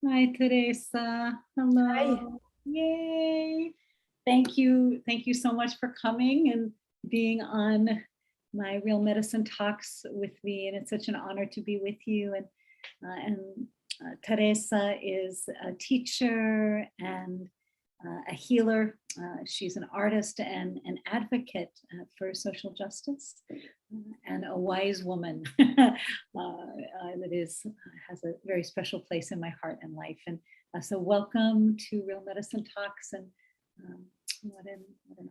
Hi, Teresa. Hi. Hello. Yay. Thank you. Thank you so much for coming and being on my Real Medicine Talks with me. And it's such an honor to be with you. And Teresa is a teacher and a healer. She's an artist and an advocate for social justice and a wise woman that has a very special place in my heart and life. And so welcome to Real Medicine Talks, and what an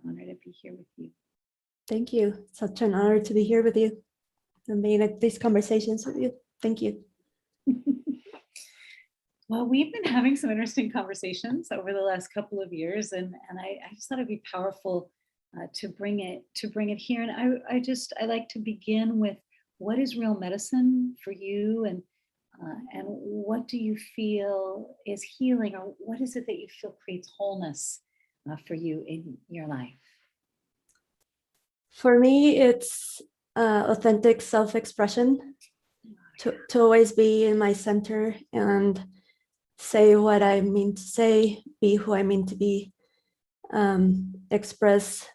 honor to be here with you. Thank you. Such an honor to be here with you and being at these conversations with you. Thank you. Well, we've been having some interesting conversations over the last couple of years, and I just thought it'd be powerful to bring it here. And I like to begin with, what is real medicine for you, and what do you feel is healing, or what is it that you feel creates wholeness for you in your life? For me, it's authentic self-expression, to always be in my center and say what I mean to say, be who I mean to be, express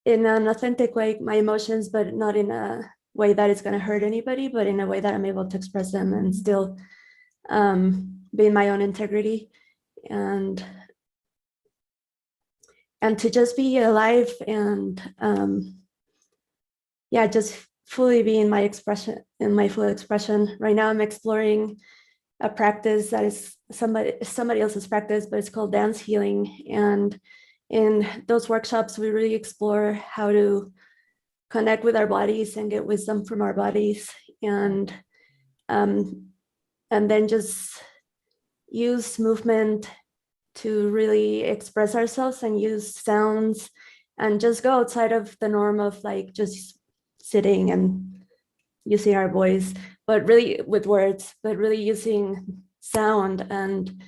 in an authentic way my emotions, but not in a way that is going to hurt anybody, but in a way that I'm able to express them and still be in my own integrity, and to just be alive and yeah, just fully be in my expression, in my full expression. Right now I'm exploring a practice that is somebody else's practice, but it's called dance healing. And in those workshops, we really explore how to connect with our bodies and get wisdom from our bodies, and then just use movement to really express ourselves, and use sounds, and just go outside of the norm of like just sitting and using our voice, but really with words, but really using sound, and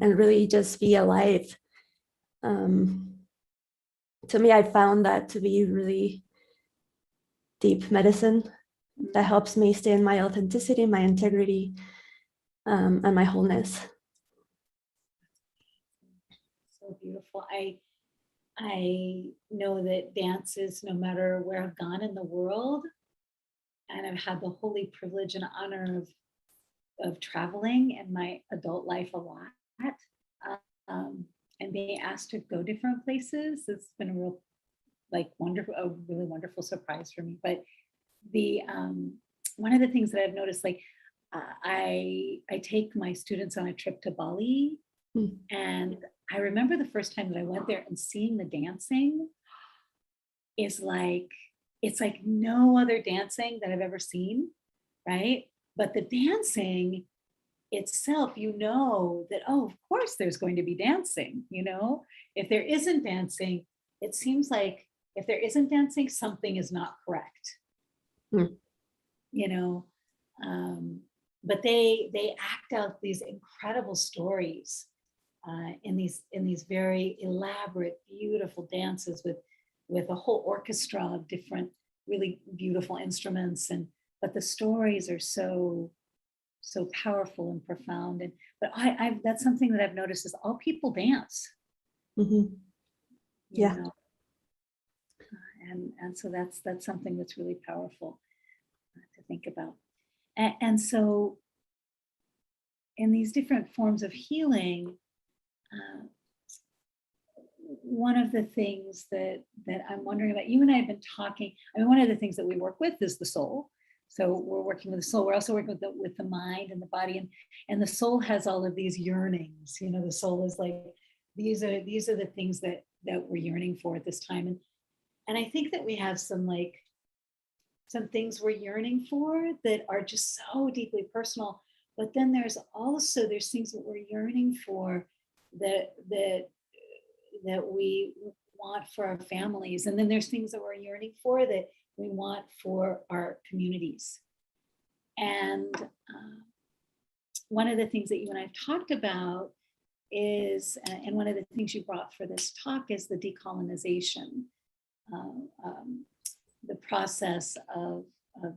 really just be alive. To me, I found that to be really deep medicine that helps me stay in my authenticity, my integrity, and my wholeness. So beautiful. I know that dances, no matter where I've gone in the world, and I've had the holy privilege and honor of traveling in my adult life a lot, and being asked to go different places. It's been a real, a really wonderful surprise for me. But the one of the things that I've noticed, I take my students on a trip to Bali, and I remember the first time that I went there and seeing the dancing is it's like no other dancing that I've ever seen, right? But the dancing itself, that, oh, of course there's going to be dancing, If there isn't dancing, it seems like if there isn't dancing, something is not correct. you know but they act out these incredible stories in these very elaborate, beautiful dances with a whole orchestra of different really beautiful instruments, but the stories are so powerful and profound. But I that's something that I've noticed is all people dance. Yeah. And so that's something that's really powerful to think about. And so in these different forms of healing, one of the things that I'm wondering about, you and I have been talking, one of the things that we work with is the soul. So we're working with the soul. We're also working with the mind and the body, and the soul has all of these yearnings. The soul is like, these are the things that we're yearning for at this time. And I think that we have some things we're yearning for that are just so deeply personal. But then there's things that we're yearning for that we want for our families. And then there's things that we're yearning for that we want for our communities. And one of the things that you and I have talked about is, and one of the things you brought for this talk, is the decolonization, the process of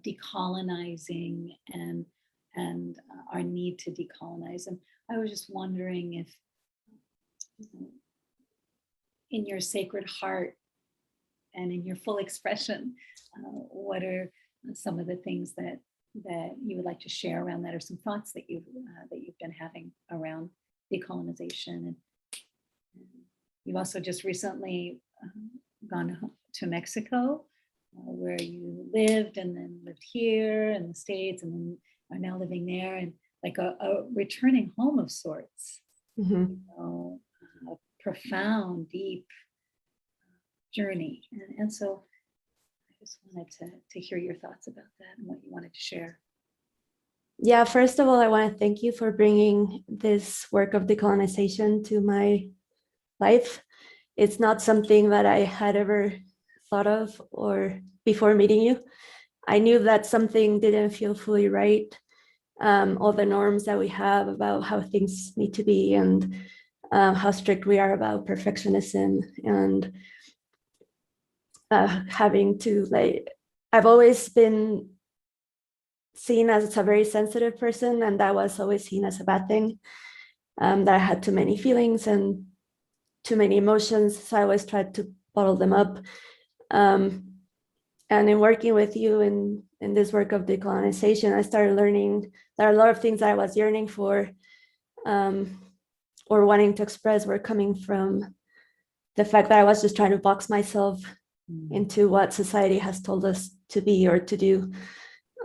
decolonizing and and our need to decolonize. And I was just wondering if in your sacred heart and in your full expression, what are some of the things that you would like to share around that, or some thoughts that you've been having around decolonization? And you've also just recently gone to Mexico, where you lived and then lived here in the States, and then are now living there, and like a returning home of sorts. Mm-hmm. A profound, deep journey. And so I just wanted to hear your thoughts about that and what you wanted to share. Yeah, first of all, I want to thank you for bringing this work of decolonization to my life. It's not something that I had ever thought of or before meeting you. I knew that something didn't feel fully right. All the norms that we have about how things need to be, and how strict we are about perfectionism, and having to, like, I've always been seen as a very sensitive person, and that was always seen as a bad thing, that I had too many feelings and too many emotions, so I always tried to bottle them up. And in working with you in this work of decolonization, I started learning there are a lot of things that I was yearning for, or wanting to express, were coming from the fact that I was just trying to box myself into what society has told us to be or to do.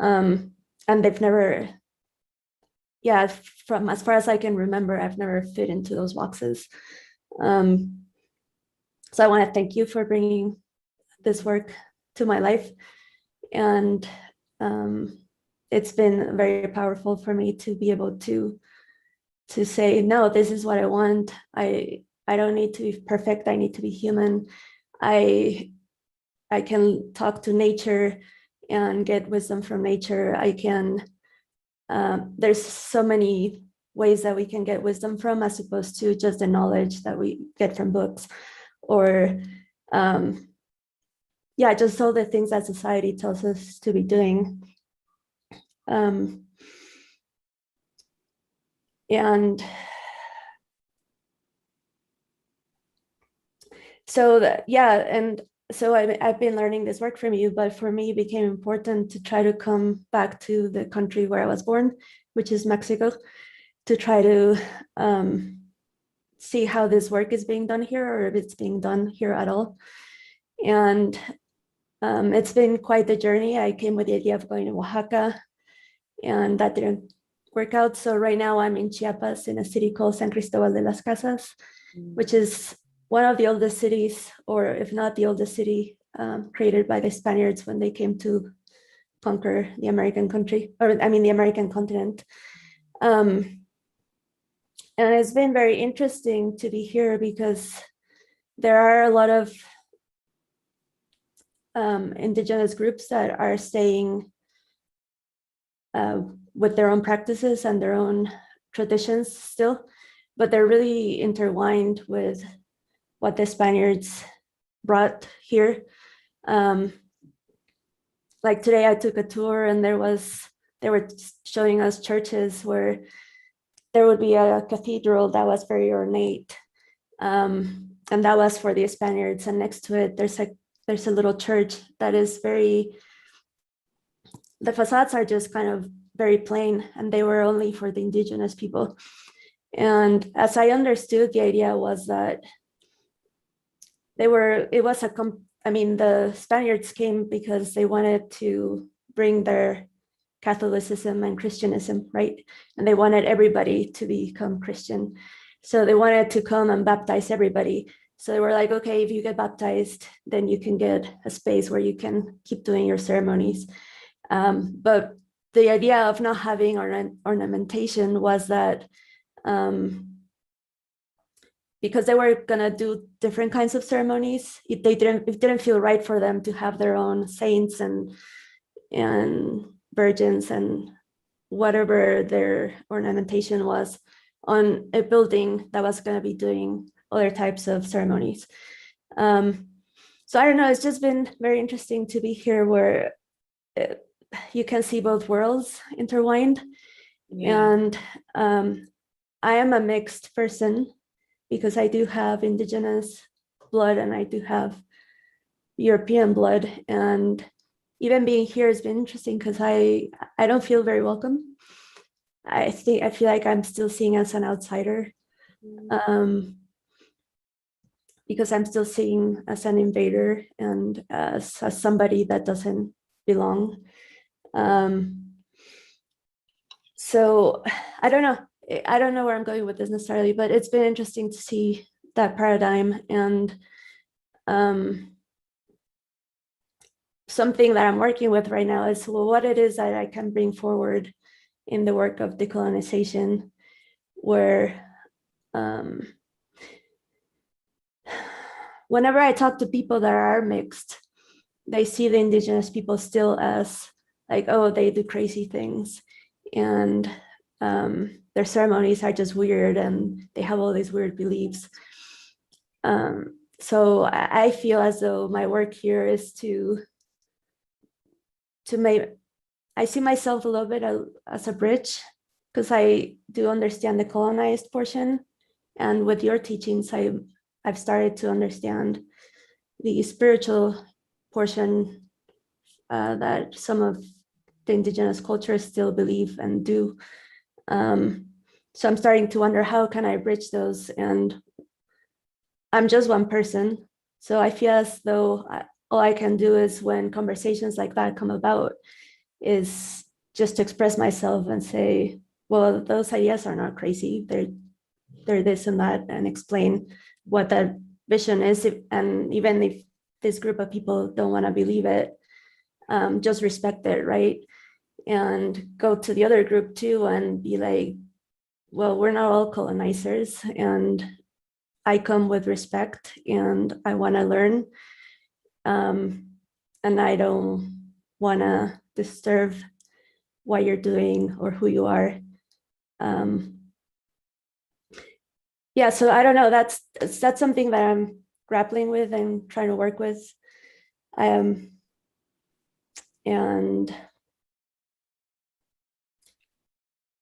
And they've never, from as far as I can remember, I've never fit into those boxes. So I want to thank you for bringing this work to my life. And it's been very powerful for me to be able to say, no, this is what I want. I don't need to be perfect. I need to be human. I can talk to nature and get wisdom from nature. I can, there's so many ways that we can get wisdom from, as opposed to just the knowledge that we get from books, or just all the things that society tells us to be doing. And so I've been learning this work from you, but for me, it became important to try to come back to the country where I was born, which is Mexico, to try to see how this work is being done here, or if it's being done here at all. And it's been quite the journey. I came with the idea of going to Oaxaca, and that didn't work out. So right now I'm in Chiapas, in a city called San Cristobal de las Casas, which is one of the oldest cities, or if not the oldest city, created by the Spaniards when they came to conquer the American country, the American continent. And it's been very interesting to be here, because there are a lot of indigenous groups that are staying with their own practices and their own traditions still, but they're really intertwined with what the Spaniards brought here. Like today I took a tour, and they were showing us churches where there would be a cathedral that was very ornate, and that was for the Spaniards. And next to it, there's a little church that is the facades are just kind of very plain, and they were only for the indigenous people. And as I understood, the idea was that the Spaniards came because they wanted to bring their Catholicism and Christianism, right? And they wanted everybody to become Christian. So they wanted to come and baptize everybody. So they were like, okay, if you get baptized, then you can get a space where you can keep doing your ceremonies. But the idea of not having ornamentation was that because they were gonna do different kinds of ceremonies, it didn't feel right for them to have their own saints and virgins and whatever their ornamentation was on a building that was gonna be doing other types of ceremonies. So I don't know, it's just been very interesting to be here, where you can see both worlds intertwined. Yeah. And I am a mixed person because I do have indigenous blood and I do have European blood. And even being here has been interesting because I don't feel very welcome. I feel like I'm still seen as an outsider, because I'm still seen as an invader and as somebody that doesn't belong. So I don't know. I don't know where I'm going with this necessarily, but it's been interesting to see that paradigm. And something that I'm working with right now is, well, what it is that I can bring forward in the work of decolonization, where whenever I talk to people that are mixed, they see the indigenous people still as like, oh, they do crazy things, and their ceremonies are just weird, and they have all these weird beliefs. So I feel as though my work here is to make, I see myself a little bit as a bridge, because I do understand the colonized portion, and with your teachings, I've started to understand the spiritual portion that some of the indigenous cultures still believe and do. So I'm starting to wonder, how can I bridge those? And I'm just one person, so I feel as though all I can do is, when conversations like that come about, is just to express myself and say, well, those ideas are not crazy. They're this and that, and explain what that vision is. And even if this group of people don't want to believe it, just respect it, right? And go to the other group too and be like, well, we're not all colonizers, and I come with respect and I want to learn. And I don't want to disturb what you're doing or who you are. Yeah, so I don't know. That's something that I'm grappling with and trying to work with. And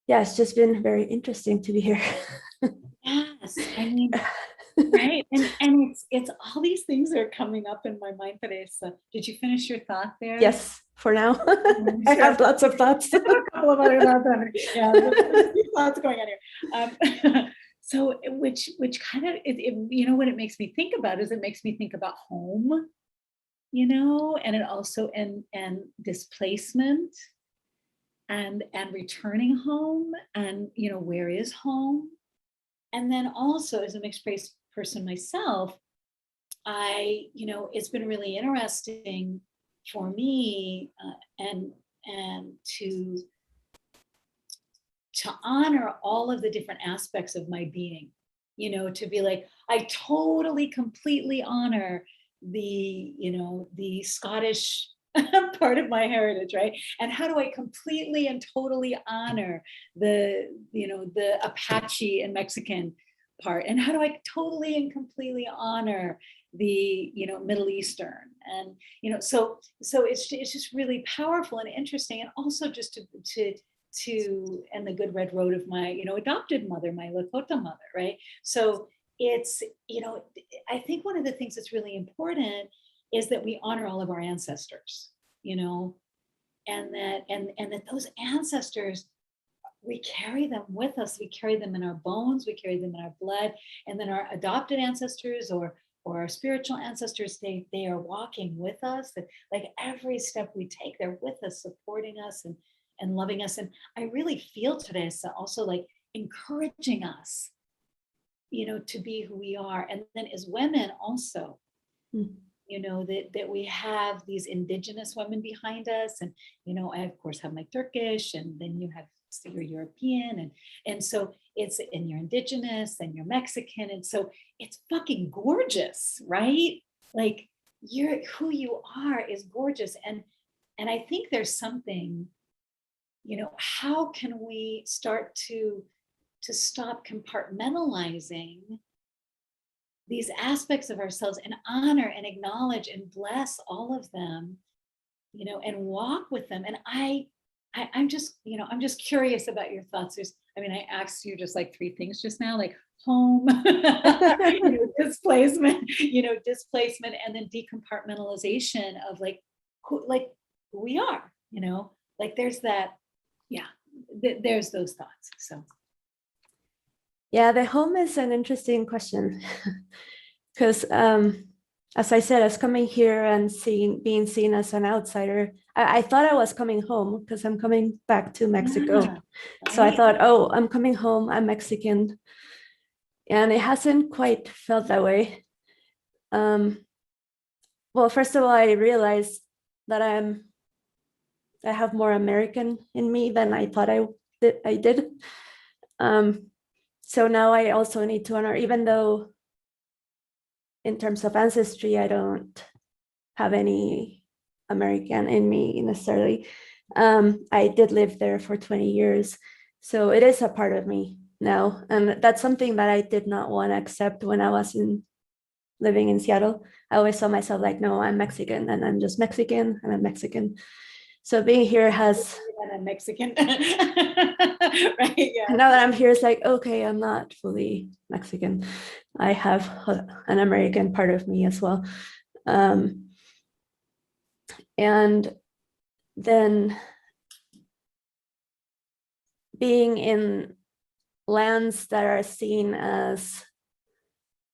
yeah, it's just been very interesting to be here. Yes, I mean, right. And it's all these things that are coming up in my mind today. So did you finish your thought there? Yes, for now. I have lots of thoughts. A couple of other thoughts on it. Yeah, there's lots going on here. So which kind of you know what it makes me think about is, it makes me think about home, you know, and it also and displacement and returning home, and you know, where is home? And then also, as a mixed race person myself, you know, it's been really interesting for me, and to honor all of the different aspects of my being, you know, to be like, I totally, completely honor the, you know, the Scottish part of my heritage, right? And how do I completely and totally honor the, you know, the Apache and Mexican part? And how do I totally and completely honor the, you know, Middle Eastern? And, you know, so it's just really powerful and interesting. And also just and the good red road of my, you know, adopted mother, my Lakota mother, right? So it's, you know, I think one of the things that's really important is that we honor all of our ancestors, you know, and that those ancestors, we carry them with us. We carry them in our bones, we carry them in our blood. And then our adopted ancestors, or our spiritual ancestors, they are walking with us. That like every step we take, they're with us, supporting us and loving us. And I really feel today, so also like encouraging us, you know, to be who we are. And then as women also, you know, that we have these indigenous women behind us. And you know, I of course have my Turkish, and then you have your European, and so it's, and you're indigenous, and you're Mexican, and so it's fucking gorgeous, right? Like, you're who you are is gorgeous. And I think there's something, you know, how can we start to stop compartmentalizing these aspects of ourselves, and honor and acknowledge and bless all of them, you know, and walk with them. And I'm just, I'm just curious about your thoughts. I mean, I asked you just like three things just now, like home, displacement, and then decompartmentalization of like who we are, like there's that, yeah, there's those thoughts. So Yeah, the home is an interesting question because, as I said, as coming here and being seen as an outsider, I thought I was coming home because I'm coming back to Mexico. yeah, So I right? thought, oh, I'm coming home, I'm Mexican. And it hasn't quite felt that way. Well, first of all, I realized that I have more American in me than I thought I did. So now I also need to honor, even though in terms of ancestry, I don't have any American in me necessarily. I did live there for 20 years. So it is a part of me now. And that's something that I did not want to accept when I was living in Seattle. I always saw myself like, no, I'm Mexican and I'm just Mexican and I'm Mexican. So being here has, And I'm Mexican, right? Yeah. now that I'm here, it's like, okay, I'm not fully Mexican. I have an American part of me as well. And then being in lands that are seen as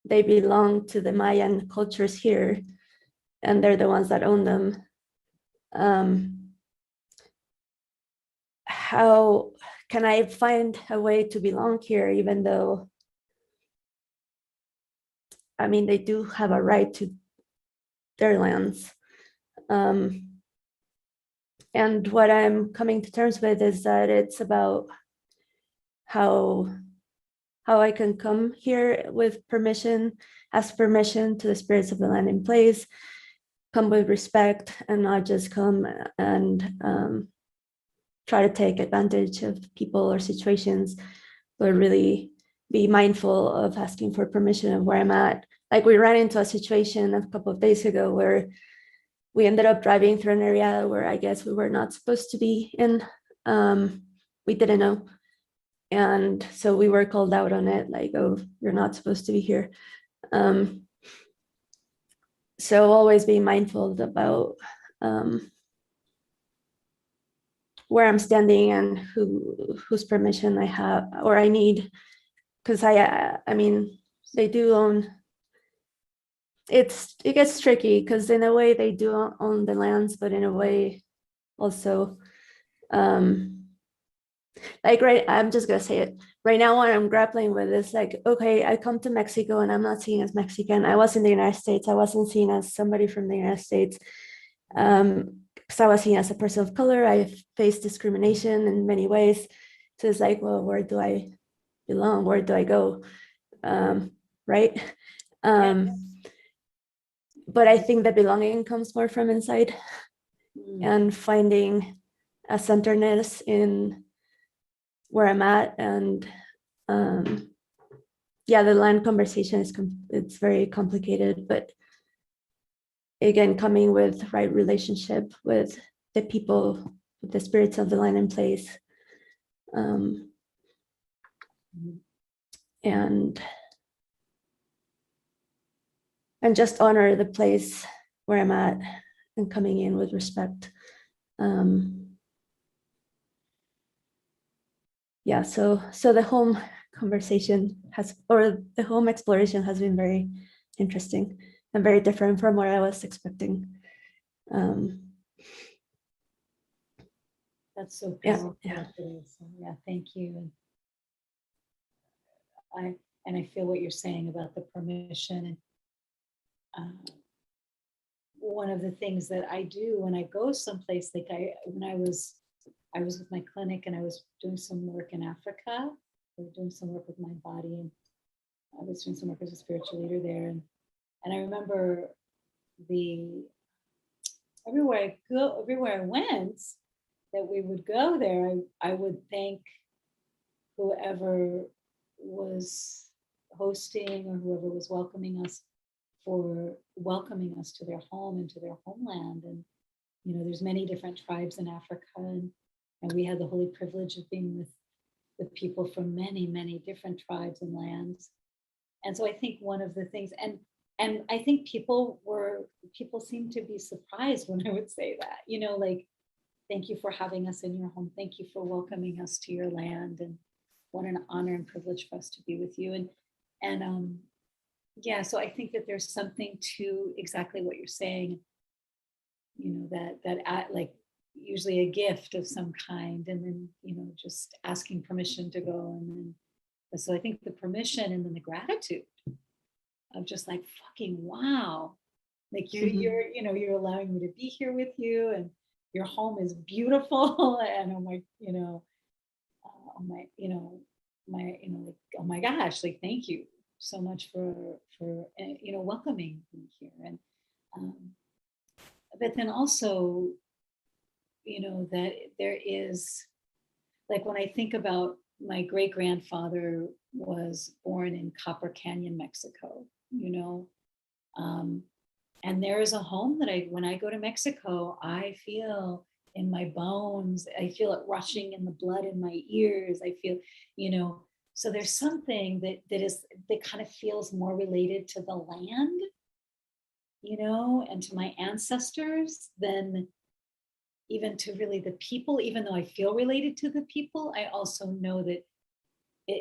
they belong to the Mayan cultures here, and they're the ones that own them. How can I find a way to belong here, even though, I mean, they do have a right to their lands? And what I'm coming to terms with is that it's about how I can come here with permission, ask permission to the spirits of the land in place, come with respect, and not just come and try to take advantage of people or situations, but really be mindful of asking for permission of where I'm at. Like we ran into a situation a couple of days ago where we ended up driving through an area where I guess we were not supposed to be in. We didn't know. And so we were called out on it, like, oh, you're not supposed to be here. So always be mindful about where I'm standing and whose permission I have or I need, because I mean, they do own. It gets tricky because in a way they do own the lands, but in a way also, like I'm just gonna say it right now. What I'm grappling with is like, okay, I come to Mexico and I'm not seen as Mexican. I was in the United States. I wasn't seen as somebody from the United States. Because I was seen as a person of color. I faced discrimination in many ways. So it's like, well, where do I belong? Where do I go? Right? But I think the belonging comes more from inside and finding a centeredness in where I'm at. And yeah, the land conversation it's very complicated, but again, coming with right relationship with the people, with the spirits of the land in place. And just honor the place where I'm at and coming in with respect. Yeah, so the home conversation or the home exploration has been very interesting and very different from what I was expecting. That's so Yeah, powerful. yeah. Yeah, thank you. I feel what you're saying about the permission. And one of the things that I do when I go someplace, like when I was with my clinic and I was doing some work in Africa, doing some work with my body, and I was doing some work as a spiritual leader there. And I remember everywhere I went, that we would go there, I would thank whoever was hosting or whoever was welcoming us for welcoming us to their home and to their homeland. And there's many different tribes in Africa, And we had the holy privilege of being with people from many, many different tribes and lands. And so I think one of the things, and I think people seemed to be surprised when I would say that, like, thank you for having us in your home. Thank you for welcoming us to your land. And what an honor and privilege for us to be with you. And yeah, so I think that there's something to exactly what you're saying, that like usually a gift of some kind, and then, just asking permission to go. And then, so I think the permission and then the gratitude of just like, fucking wow. Like you're allowing me to be here with you, and your home is beautiful. And I'm like, oh my, like, oh my gosh, like, thank you so much for welcoming me here. And um, but then also, that there is, like, when I think about my great grandfather was born in Copper Canyon, Mexico, um, and there is a home that when I go to Mexico, I feel in my bones, I feel it rushing in the blood in my ears. I feel, so there's something that kind of feels more related to the land, and to my ancestors than even to really the people. Even though I feel related to the people, I also know that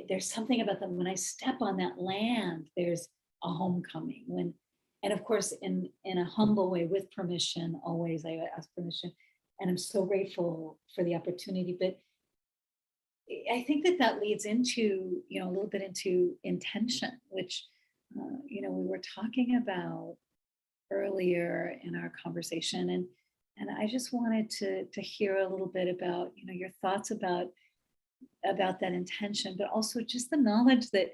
there's something about them. When I step on that land, there's a homecoming. And of course, in a humble way, with permission, always I ask permission, and I'm so grateful for the opportunity. But I think that leads into, a little bit into intention, which, we were talking about earlier in our conversation. And I just wanted to hear a little bit about, your thoughts about that intention, but also just the knowledge that,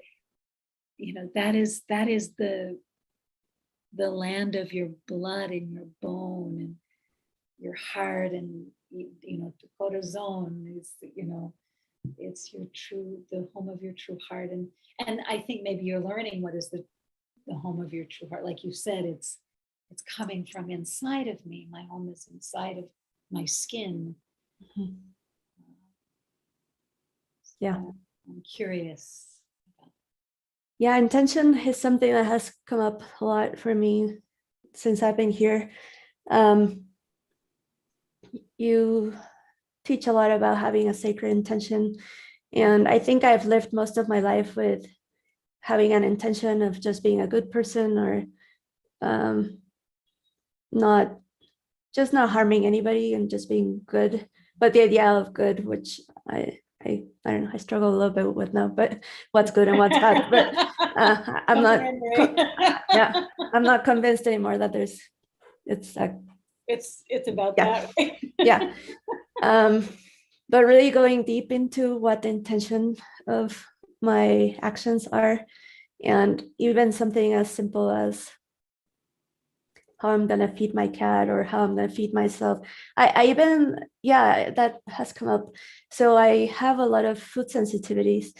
that is the land of your blood and your bone and your heart, and the corazon is, it's the home of your true heart. And I think maybe you're learning what is the home of your true heart. Like you said, it's coming from inside of me. My home is inside of my skin. Mhm. Yeah. I'm curious. Yeah, intention is something that has come up a lot for me since I've been here. You teach a lot about having a sacred intention. And I think I've lived most of my life with having an intention of just being a good person, or not harming anybody and just being good. But the idea of good, which I don't know, I struggle a little bit with now, but what's good and what's bad. But I'm not, yeah, I'm not convinced anymore that it's about yeah. that. Yeah. But really going deep into what the intention of my actions are, and even something as simple as how I'm gonna feed my cat or how I'm gonna feed myself. I even, yeah, that has come up. So I have a lot of food sensitivities,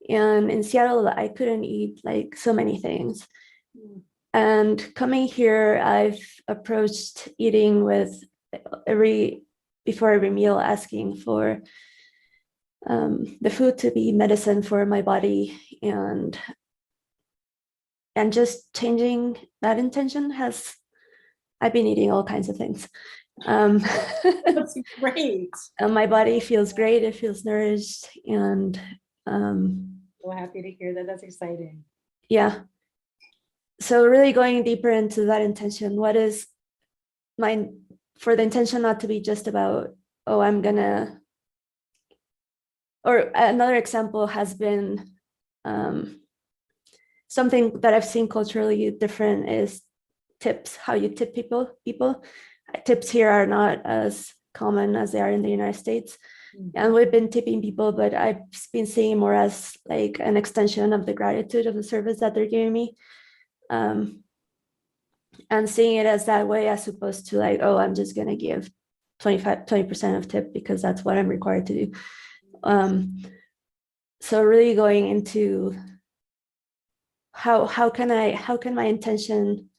and in Seattle, I couldn't eat like so many things. And coming here, I've approached eating with before every meal, asking for the food to be medicine for my body, and just changing that intention has, I've been eating all kinds of things. That's great. And my body feels great. It feels nourished, and so happy to hear that. That's exciting. Yeah. So really going deeper into that intention, what is for the intention not to be just about, oh, I'm gonna, or another example has been something that I've seen culturally different is tips, how you tip people. Tips here are not as common as they are in the United States. Mm-hmm. And we've been tipping people, but I've been seeing more as like an extension of the gratitude of the service that they're giving me. And seeing it as that way, as opposed to like, oh, I'm just gonna give 20% of tip because that's what I'm required to do. So really going into how can my intention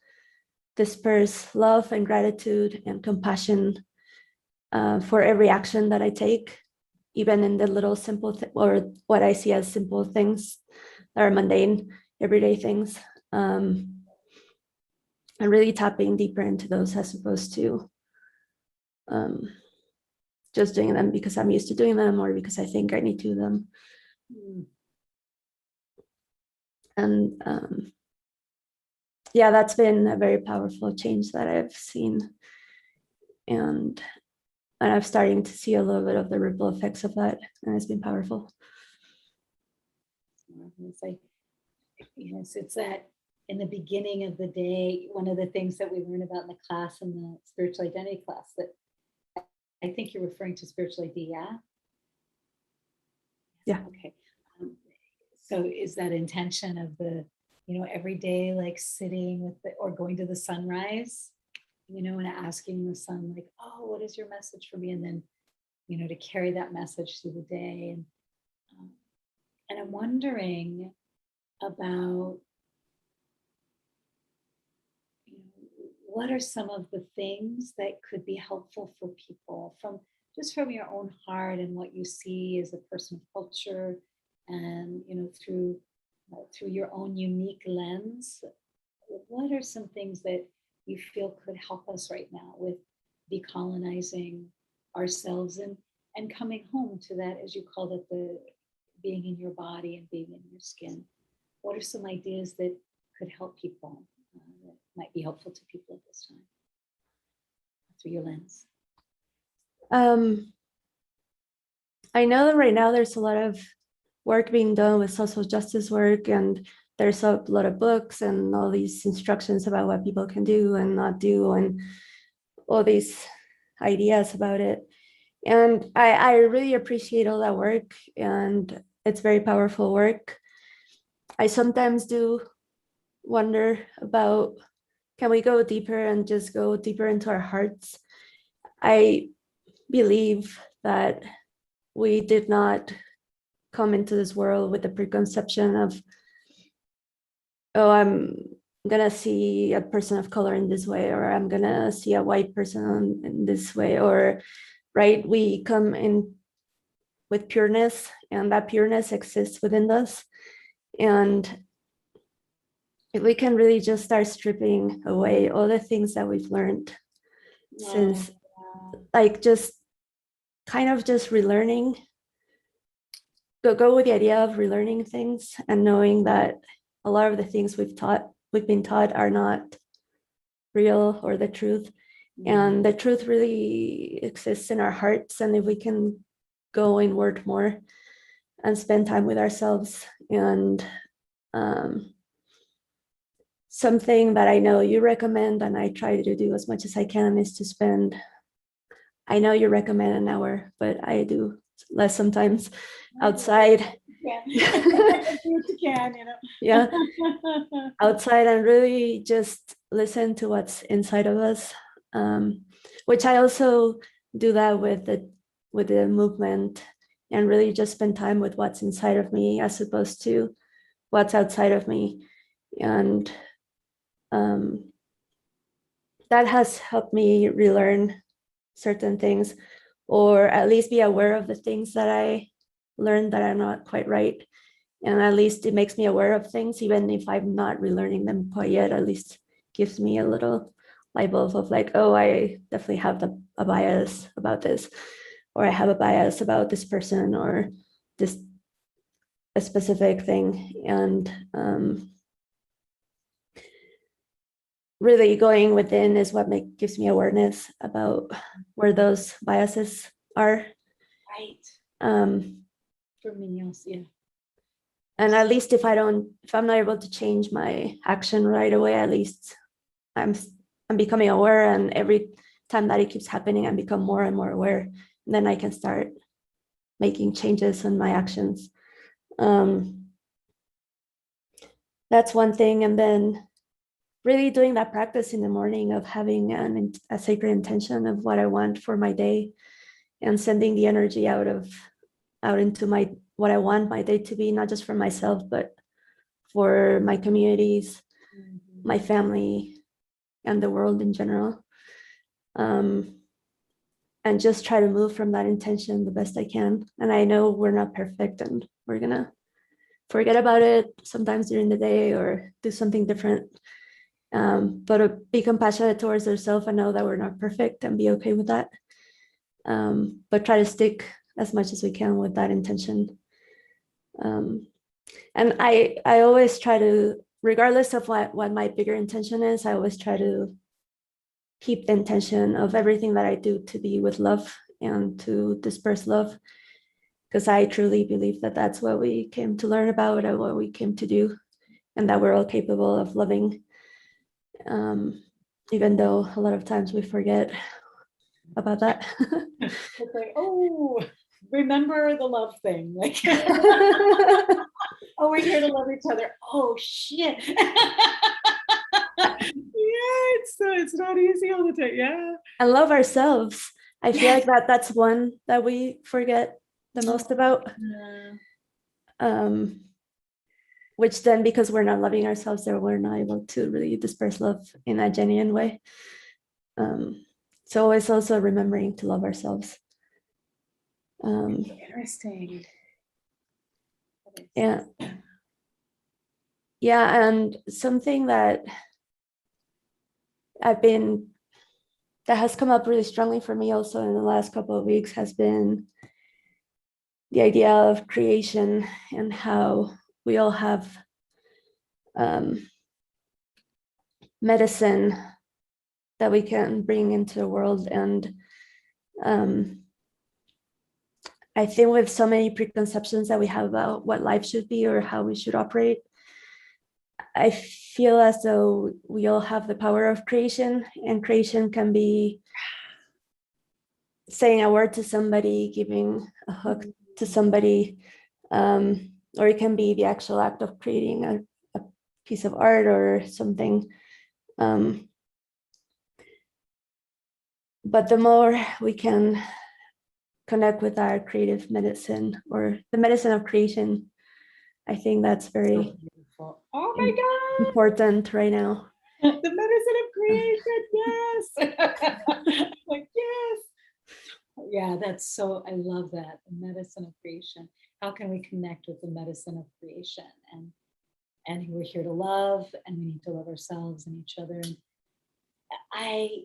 disperse love and gratitude and compassion for every action that I take, even in the little simple or what I see as simple things that are mundane, everyday things. And really tapping deeper into those as opposed to just doing them because I'm used to doing them or because I think I need to do them. And yeah, that's been a very powerful change that I've seen. And I'm starting to see a little bit of the ripple effects of that. And it's been powerful. It's like, yes, it's that in the beginning of the day, one of the things that we learn about in the class, in the spiritual identity class, that I think you're referring to spiritual ID, yeah? Yeah. Okay. So is that intention of the, every day, like sitting with the, or going to the sunrise, and asking the sun, like, oh, what is your message for me? And then, to carry that message through the day. And I'm wondering about, what are some of the things that could be helpful for people from your own heart and what you see as a person of culture, and through your own unique lens. What are some things that you feel could help us right now with decolonizing ourselves and coming home to that, as you called it, the being in your body and being in your skin? What are some ideas that could help people, that might be helpful to people at this time through your lens? I know that right now there's a lot of work being done with social justice work, and there's a lot of books and all these instructions about what people can do and not do, and all these ideas about it. And I really appreciate all that work, and it's very powerful work. I sometimes do wonder about, can we go deeper and just go deeper into our hearts? I believe that we did not come into this world with the preconception of, oh, I'm gonna see a person of color in this way, or I'm gonna see a white person in this way, or right, we come in with pureness, and that pureness exists within us. And if we can really just start stripping away all the things that we've learned since, like, just kind of just relearning, go with the idea of relearning things and knowing that a lot of the things we've been taught are not real or the truth. And the truth really exists in our hearts. And if we can go inward more and spend time with ourselves, and something that I know you recommend and I try to do as much as I can is to spend, I know you recommend an hour, but I do less sometimes, outside. Yeah, outside, and really just listen to what's inside of us, which I also do that with the movement, and really just spend time with what's inside of me as opposed to what's outside of me. And that has helped me relearn certain things, or at least be aware of the things that I learned that are not quite right. And at least it makes me aware of things, even if I'm not relearning them quite yet. At least gives me a little light bulb of like, oh, I definitely have a bias about this, or I have a bias about this person or this a specific thing. And really going within is what gives me awareness about where those biases are. Right. For me also, yeah. And at least if I'm not able to change my action right away, at least I'm becoming aware, and every time that it keeps happening, I become more and more aware. And then I can start making changes in my actions. That's one thing. And then really doing that practice in the morning of having a sacred intention of what I want for my day, and sending the energy out into what I want my day to be, not just for myself, but for my communities, my family, and the world in general. and just try to move from that intention the best I can. And I know we're not perfect, and we're gonna forget about it sometimes during the day or do something different. But be compassionate towards ourselves and know that we're not perfect and be okay with that. But try to stick as much as we can with that intention. And I always try to, regardless of what my bigger intention is, I always try to keep the intention of everything that I do to be with love and to disperse love, because I truly believe that that's what we came to learn about and what we came to do, and that we're all capable of loving, even though a lot of times we forget about that. It's like, oh, remember the love thing. Like, oh, we're here to love each other. Oh shit. Yeah, it's not easy all the time. Yeah. And love ourselves. I feel like that's one that we forget the most about. Which then, because we're not loving ourselves, then we're not able to really disperse love in a genuine way. So it's also remembering to love ourselves. Interesting. Yeah. Yeah, and something that has come up really strongly for me also in the last couple of weeks has been the idea of creation and how we all have medicine that we can bring into the world. And I think with so many preconceptions that we have about what life should be or how we should operate, I feel as though we all have the power of creation, and creation can be saying a word to somebody, giving a hug to somebody, or it can be the actual act of creating a piece of art or something. But the more we can connect with our creative medicine or the medicine of creation, I think that's very beautiful. Oh my God. important right now. The medicine of creation, yes. Like, yes. Yeah, that's so, I love that. The medicine of creation. How can we connect with the medicine of creation? And we're here to love, and we need to love ourselves and each other. And I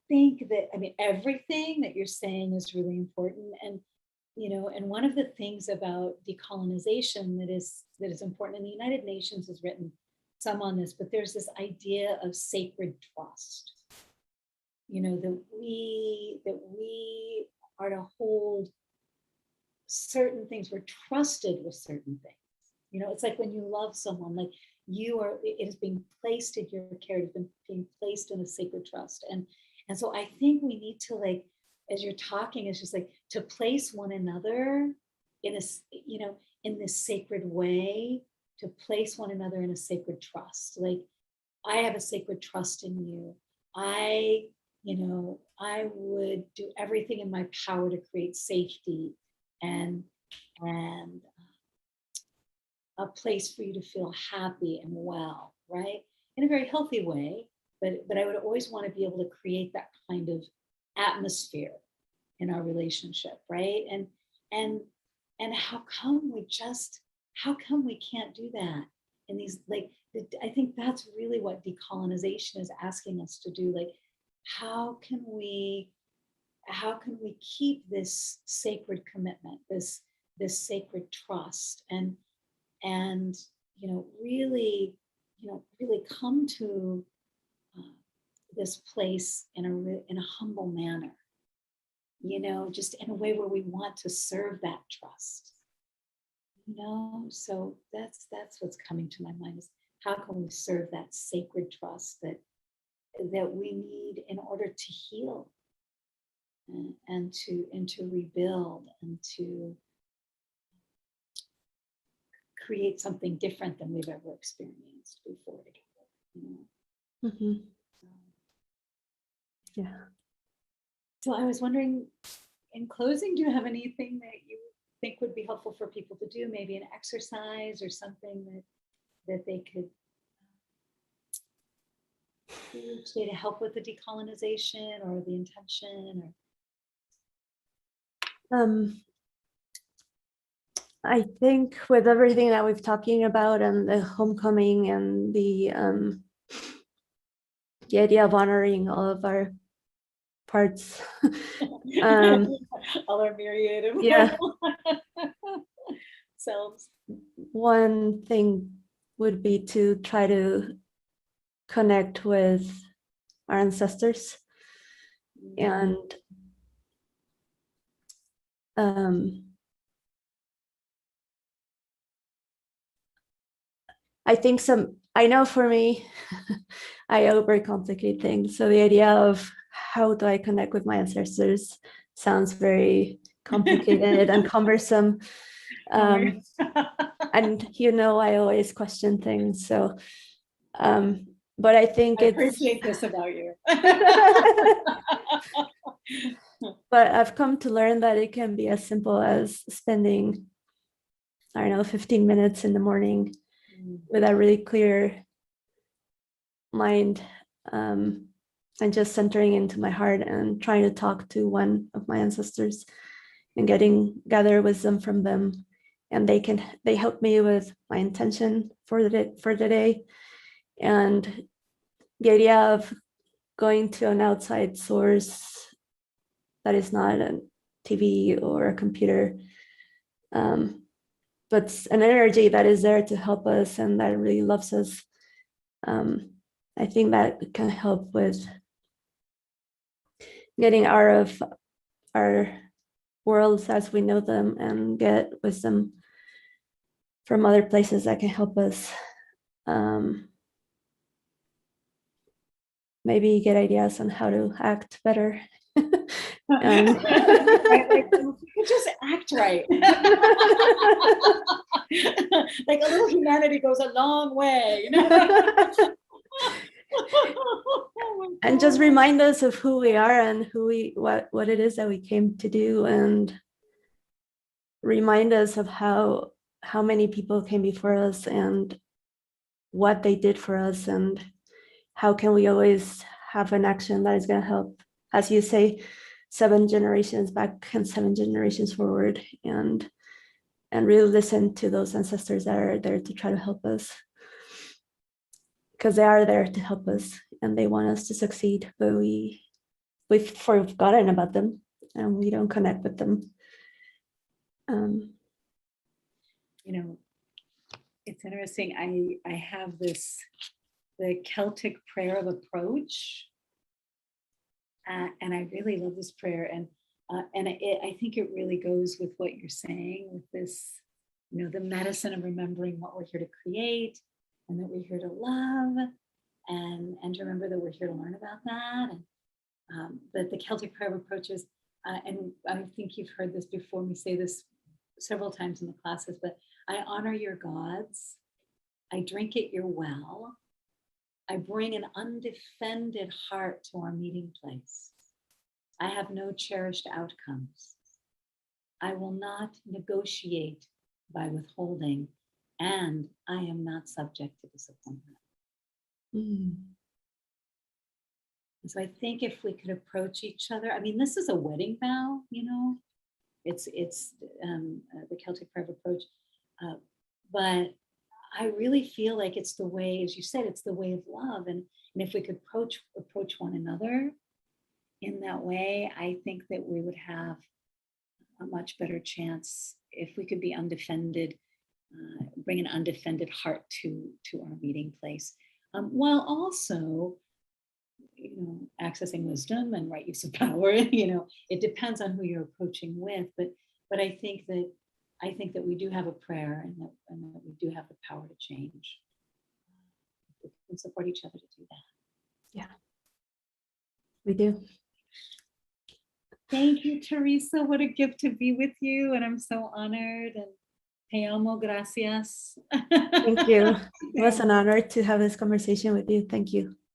think that, I mean, everything that you're saying is really important. And and one of the things about decolonization that is important, and the United Nations has written some on this, but there's this idea of sacred trust. That we are to hold certain things. We're trusted with certain things. It's like when you love someone, like it is being placed in your care, it's been being placed in a sacred trust. And so I think we need to, like, as you're talking, it's just like to place one another in in this sacred way, to place one another in a sacred trust. Like, I have a sacred trust in you. I would do everything in my power to create safety and a place for you to feel happy and well, right? In a very healthy way. But I would always want to be able to create that kind of atmosphere in our relationship, right? And how come we can't do that in these, like, I think that's really what decolonization is asking us to do. Like, how can we keep this sacred commitment, this sacred trust, and really come to this place in a humble manner, just in a way where we want to serve that trust. So that's what's coming to my mind, is how can we serve that sacred trust that we need in order to heal and to rebuild and to create something different than we've ever experienced before together. Mm-hmm. Yeah. So I was wondering, in closing, do you have anything that you think would be helpful for people to do? Maybe an exercise or something that they could each day to help with the decolonization or the intention? I think with everything that we've talking about and the homecoming and the idea of honoring all of our parts. All our myriad of Yeah. selves. One thing would be to try to connect with our ancestors and I know for me, I overcomplicate things. So the idea of how do I connect with my ancestors sounds very complicated and cumbersome. And I always question things. So, but I think I appreciate this about you. But I've come to learn that it can be as simple as spending, 15 minutes in the morning with a really clear mind, and just centering into my heart and trying to talk to one of my ancestors and gather wisdom from them. And they help me with my intention for the day. And the idea of going to an outside source that is not a TV or a computer, but an energy that is there to help us and that really loves us. I think that can help with getting out of our worlds as we know them and get wisdom from other places that can help us. Maybe get ideas on how to act better. Like, just act right. Like a little humanity goes a long way. And just remind us of who we are and what it is that we came to do, and remind us of how many people came before us and what they did for us, and how can we always have an action that is going to help, as you say, 7 generations back and 7 generations forward, and really listen to those ancestors that are there to try to help us, because they are there to help us and they want us to succeed, but we've forgotten about them and we don't connect with them. It's interesting. I have the Celtic prayer of approach, and I really love this prayer, and I think it really goes with what you're saying with this, the medicine of remembering what we're here to create, and that we're here to love, and to remember that we're here to learn about that. And but the Celtic prayer of approach is, and I think you've heard this before me say this several times in the classes, but I honor your gods, I drink at your well, I bring an undefended heart to our meeting place. I have no cherished outcomes. I will not negotiate by withholding, and I am not subject to disappointment. So I think if we could approach each other, this is a wedding vow, it's the Celtic prayer of approach, but I really feel like it's the way, as you said, it's the way of love. And if we could approach one another in that way, I think that we would have a much better chance if we could be undefended, bring an undefended heart to our meeting place, while also, accessing wisdom and right use of power. It depends on who you're approaching with, but I think that we do have a prayer, and that we do have the power to change. We can support each other to do that. Yeah, we do. Thank you, Teresa. What a gift to be with you, and I'm so honored. And te amo, gracias. Thank you. It was an honor to have this conversation with you. Thank you.